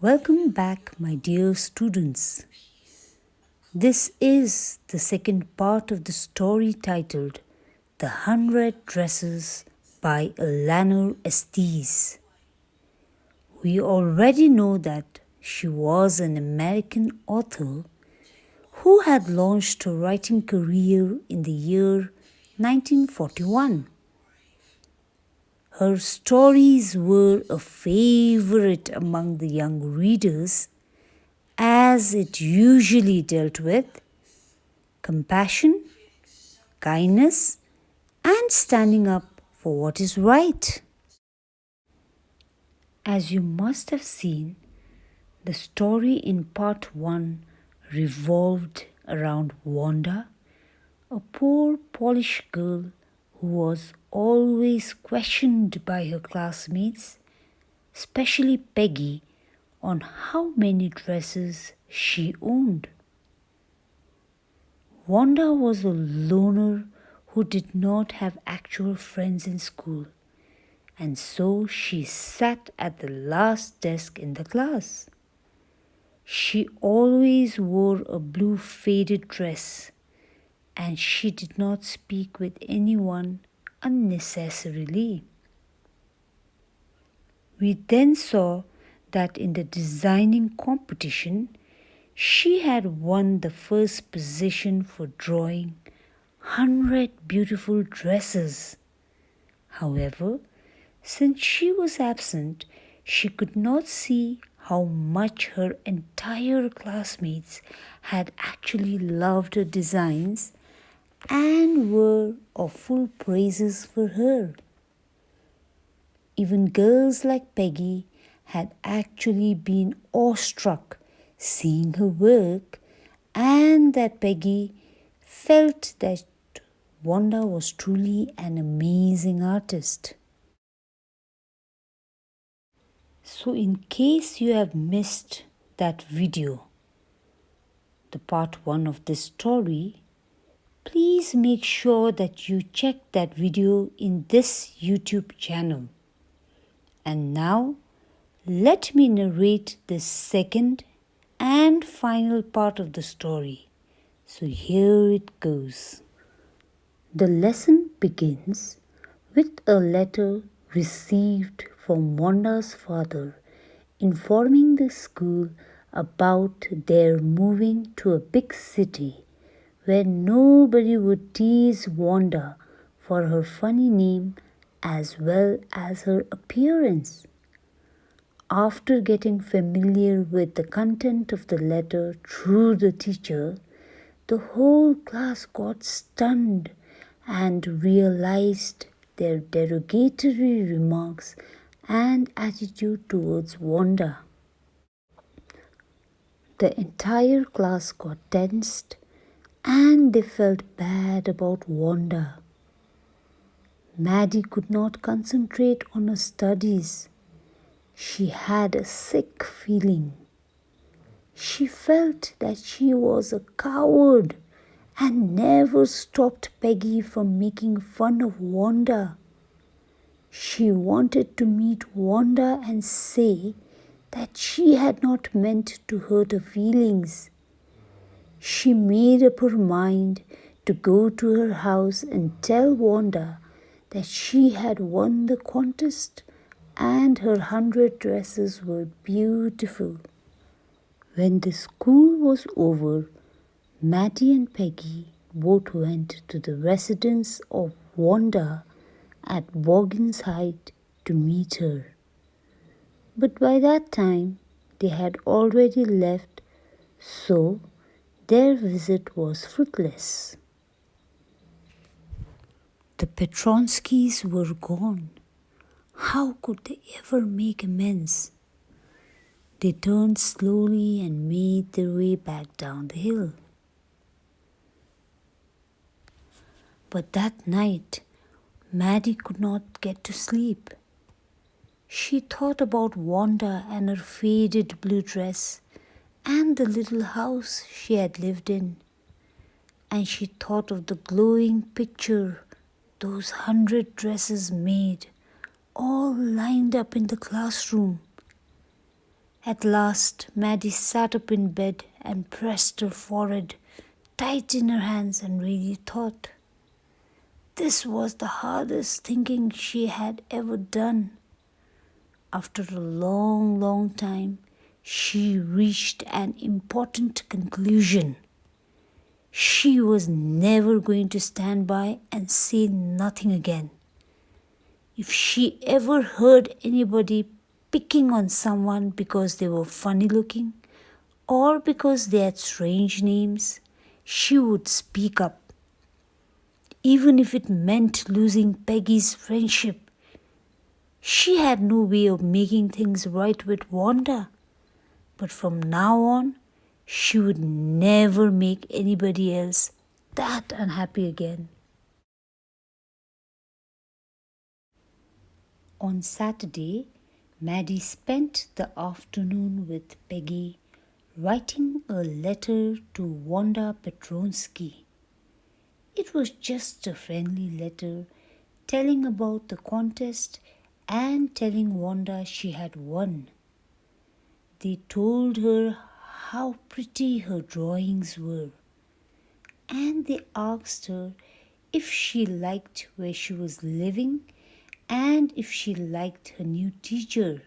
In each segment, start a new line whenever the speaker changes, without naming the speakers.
Welcome back, my dear students. This is the second part of the story titled The 100 Dresses by Eleanor Estes. We already know that she was an American author who had launched her writing career in the year 1941. Her stories were a favorite among the young readers as it usually dealt with compassion, kindness, and standing up for what is right. As you must have seen, the story in part 1 revolved around Wanda, a poor Polish girl who was always questioned by her classmates, especially Peggy, on how many dresses she owned. Wanda was a loner who did not have actual friends in school, and so she sat at the last desk in the class. She always wore a blue faded dress, and she did not speak with anyone unnecessarily. We then saw that in the designing competition, she had won the first position for drawing 100 beautiful dresses. However, since she was absent, she could not see how much her entire classmates had actually loved her designs and were of full praises for her. Even girls like Peggy had actually been awestruck seeing her work, and that Peggy felt that Wanda was truly an amazing artist. So in case you have missed that video, the part 1 of this story, please make sure that you check that video in this YouTube channel. And now, let me narrate the second and final part of the story. So here it goes. The lesson begins with a letter received from Wanda's father informing the school about their moving to a big city where nobody would tease Wanda for her funny name as well as her appearance. After getting familiar with the content of the letter through the teacher, the whole class got stunned and realized their derogatory remarks and attitude towards Wanda. The entire class got tensed and they felt bad about Wanda. Maddie could not concentrate on her studies. She had a sick feeling. She felt that she was a coward and never stopped Peggy from making fun of Wanda. She wanted to meet Wanda and say that she had not meant to hurt her feelings. She made up her mind to go to her house and tell Wanda that she had won the contest and her 100 dresses were beautiful. When the school was over, Maddy and Peggy both went to the residence of Wanda at Boggin's Height to meet her. But by that time, they had already left, so their visit was fruitless. The Petrovskys were gone. How could they ever make amends? They turned slowly and made their way back down the hill. But that night, Maddy could not get to sleep. She thought about Wanda and her faded blue dress and the little house she had lived in. And she thought of the glowing picture those 100 dresses made, all lined up in the classroom. At last, Maddie sat up in bed and pressed her forehead tight in her hands and really thought. This was the hardest thinking she had ever done. After a long, long time, she reached an important conclusion. She was never going to stand by and say nothing again. If she ever heard anybody picking on someone because they were funny looking or because they had strange names, she would speak up. Even if it meant losing Peggy's friendship. She had no way of making things right with Wanda. But from now on, she would never make anybody else that unhappy again. On Saturday, Maddie spent the afternoon with Peggy writing a letter to Wanda Petrovsky. It was just a friendly letter telling about the contest and telling Wanda she had won. They told her how pretty her drawings were, and they asked her if she liked where she was living and if she liked her new teacher.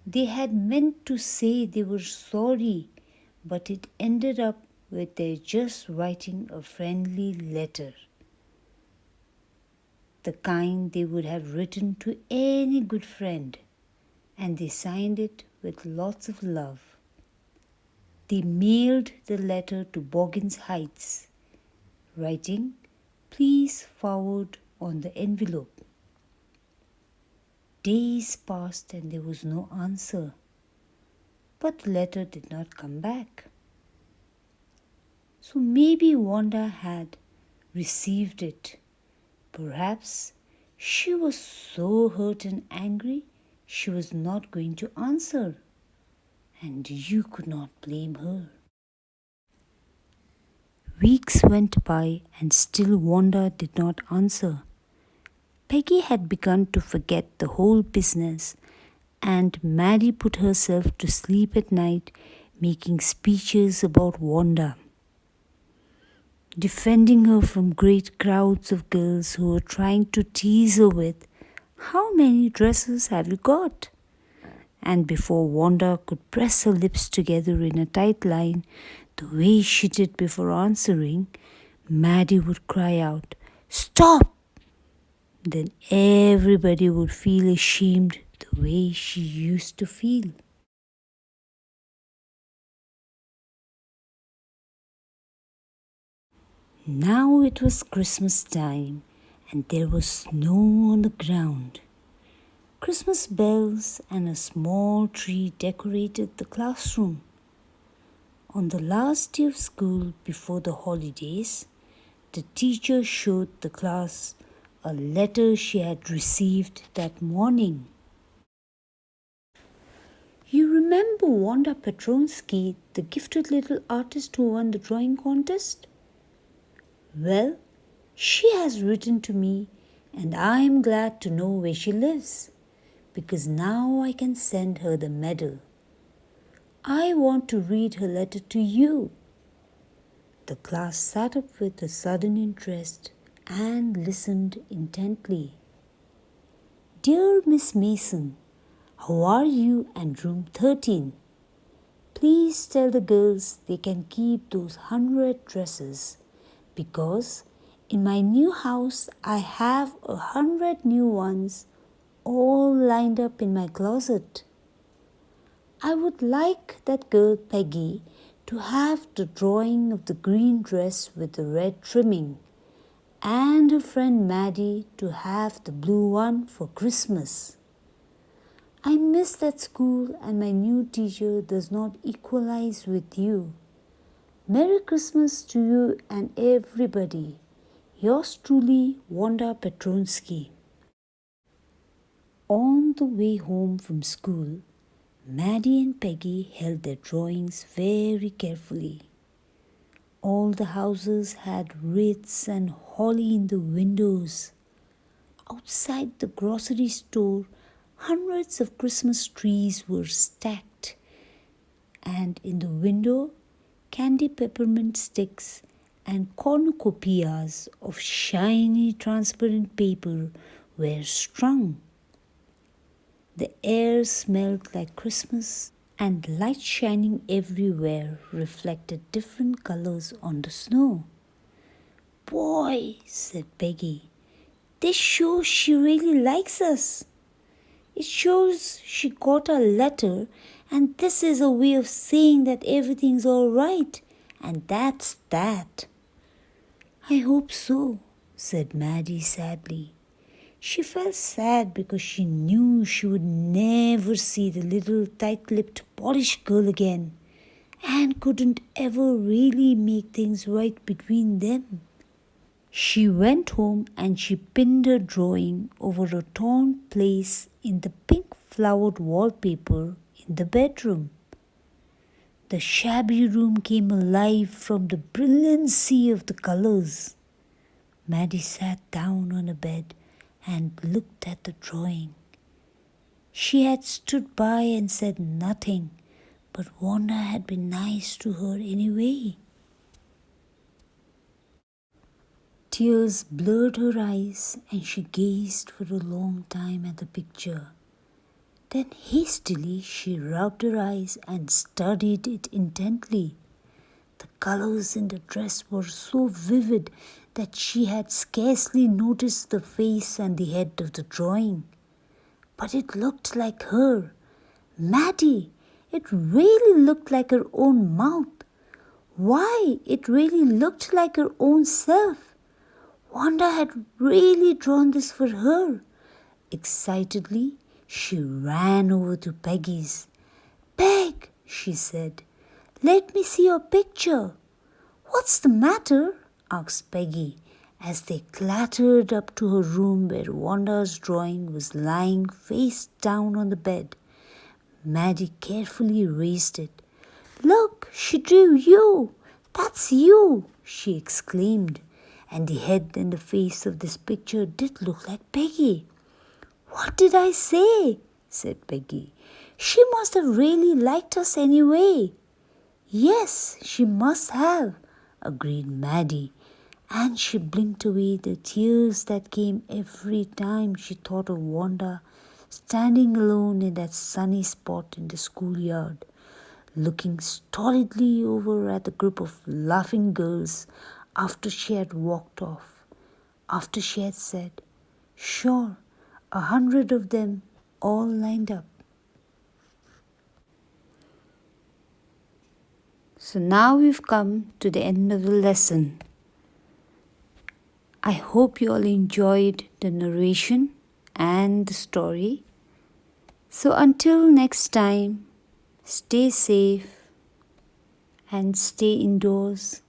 They had meant to say they were sorry, but it ended up with their just writing a friendly letter. The kind they would have written to any good friend, and they signed it with lots of love. They mailed the letter to Boggins Heights, writing, "Please forward" on the envelope. Days passed and there was no answer, but the letter did not come back. So maybe Wanda had received it. Perhaps she was so hurt and angry she was not going to answer, and you could not blame her. Weeks went by and still Wanda did not answer. Peggy had begun to forget the whole business, and Maddie put herself to sleep at night making speeches about Wanda, defending her from great crowds of girls who were trying to tease her with, "How many dresses have you got?" And before Wanda could press her lips together in a tight line, the way she did before answering, Maddie would cry out, "Stop!" Then everybody would feel ashamed the way she used to feel. Now it was Christmas time and there was snow on the ground. Christmas bells and a small tree decorated the classroom. On the last day of school before the holidays, the teacher showed the class a letter she had received that morning. You remember Wanda Petrovsky, the gifted little artist who won the drawing contest? Well, she has written to me and I am glad to know where she lives because now I can send her the medal. I want to read her letter to you. The class sat up with a sudden interest and listened intently. Dear Miss Mason, how are you and room 13? Please tell the girls they can keep those 100 dresses because in my new house I have 100 new ones all lined up in my closet. I would like that girl Peggy to have the drawing of the green dress with the red trimming and her friend Maddy to have the blue one for Christmas. I miss that school and my new teacher does not equalize with you. Merry Christmas to you and everybody. Yours truly, Wanda Petrovsky. On the way home from school, Maddy and Peggy held their drawings very carefully. All the houses had wreaths and holly in the windows. Outside the grocery store, Hundreds of Christmas trees were stacked, and in the window, candy peppermint sticks and cornucopias of shiny transparent paper were strung. The air smelled like Christmas, and light shining everywhere reflected different colors on the snow. "Boy," said Peggy, "this shows she really likes us. It shows she got our letter, and this is a way of saying that everything's all right, and that's that." "I hope so," said Maddie sadly. She felt sad because she knew she would never see the little tight-lipped Polish girl again, and couldn't ever really make things right between them. She went home and she pinned her drawing over a torn place in the pink flowered wallpaper in the bedroom. The shabby room came alive from the brilliancy of the colors. Maddie sat down on a bed and looked at the drawing. She had stood by and said nothing, but Wanda had been nice to her anyway. Tears blurred her eyes and she gazed for a long time at the picture. Then hastily she rubbed her eyes and studied it intently. The colors in the dress were so vivid that she had scarcely noticed the face and the head of the drawing. But it looked like her. Maddie, it really looked like her own mouth. Why, it really looked like her own self. Wanda had really drawn this for her. Excitedly, she ran over to Peggy's. "Peg," she said, "let me see your picture." "What's the matter?" asked Peggy, as they clattered up to her room where Wanda's drawing was lying face down on the bed. Maddie carefully raised it. "Look, she drew you. That's you," she exclaimed. And the head and the face of this picture did look like Peggy. "What did I say?" said Peggy. "She must have really liked us anyway." "Yes, she must have," agreed Maddie, and she blinked away the tears that came every time she thought of Wanda standing alone in that sunny spot in the schoolyard, looking stolidly over at the group of laughing girls after she had walked off, after she had said, "Sure, 100 of them all lined up." So now we've come to the end of the lesson. I hope you all enjoyed the narration and the story. So until next time, stay safe and stay indoors.